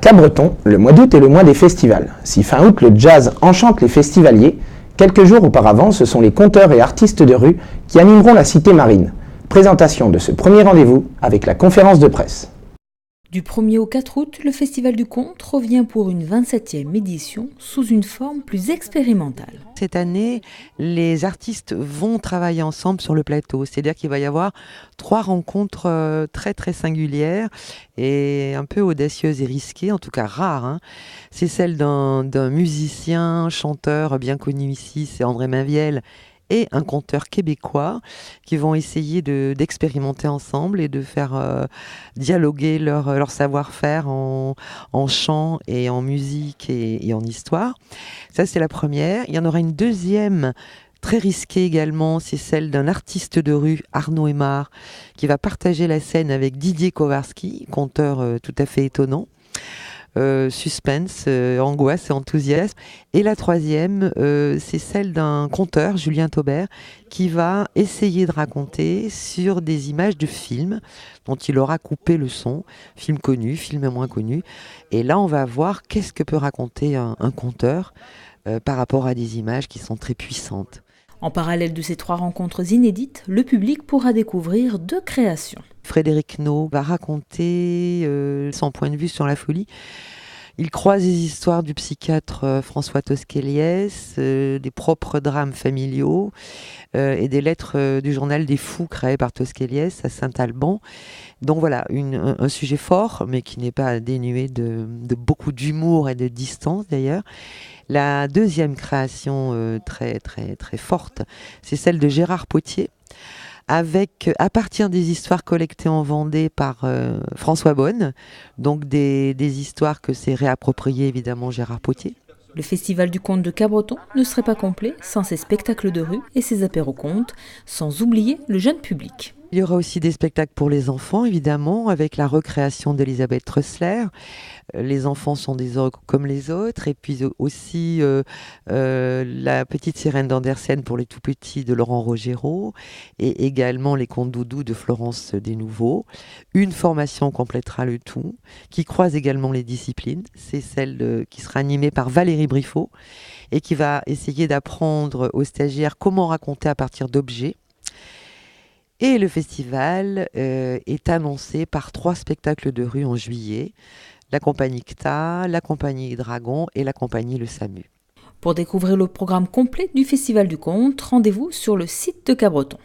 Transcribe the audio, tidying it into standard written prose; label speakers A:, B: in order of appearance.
A: Cabreton, le mois d'août est le mois des festivals. Si fin août le jazz enchante les festivaliers, quelques jours auparavant, ce sont les conteurs et artistes de rue qui animeront la Cité Marine. Présentation de ce premier rendez-vous avec la conférence de presse.
B: Du 1er au 4 août, le Festival du Conte revient pour une 27e édition sous une forme plus expérimentale.
C: Cette année, les artistes vont travailler ensemble sur le plateau. C'est-à-dire qu'il va y avoir 3 rencontres très très singulières et un peu audacieuses et risquées, en tout cas rares. C'est celle d'un musicien, chanteur bien connu ici, c'est André Mainvielle, et un conteur québécois qui vont essayer d'expérimenter ensemble et de faire dialoguer leur savoir-faire en chant et en musique et en histoire. Ça, c'est la première. Il y en aura une deuxième très risquée également, c'est celle d'un artiste de rue, Arnaud Aymar, qui va partager la scène avec Didier Kowarski, conteur tout à fait étonnant. Suspense, angoisse et enthousiasme. Et la troisième, c'est celle d'un conteur, Julien Taubert, qui va essayer de raconter sur des images de films dont il aura coupé le son, films connus, films moins connus. Et là, on va voir qu'est-ce que peut raconter un conteur par rapport à des images qui sont très puissantes.
B: En parallèle de ces 3 rencontres inédites, le public pourra découvrir 2 créations.
C: Frédéric Naud va raconter son point de vue sur la folie. Il croise les histoires du psychiatre François Tosqueliès, des propres drames familiaux et des lettres du journal des fous créé par Tosqueliès à Saint-Alban. Donc voilà, un sujet fort, mais qui n'est pas dénué de beaucoup d'humour et de distance d'ailleurs. La deuxième création très très très forte, c'est celle de Gérard Potier, avec, à partir des histoires collectées en Vendée par François Bonne, donc des histoires que s'est réapproprié évidemment Gérard Potier.
B: Le Festival du Conte de Cabreton ne serait pas complet sans ses spectacles de rue et ses apéros-contes, sans oublier le jeune public.
C: Il y aura aussi des spectacles pour les enfants, évidemment, avec la recréation d'Elisabeth Trössler. Les enfants sont des ogres comme les autres. Et puis aussi la petite sirène d'Andersen pour les tout petits de Laurent Rogero. Et également les contes doudous de Florence Desnouveaux. Une formation complétera le tout, qui croise également les disciplines. C'est celle qui sera animée par Valérie Briffaut et qui va essayer d'apprendre aux stagiaires comment raconter à partir d'objets. Et le festival est annoncé par 3 spectacles de rue en juillet. La compagnie CTA, la compagnie Dragon et la compagnie Le Samu.
B: Pour découvrir le programme complet du Festival du Conte, rendez-vous sur le site de Cabreton.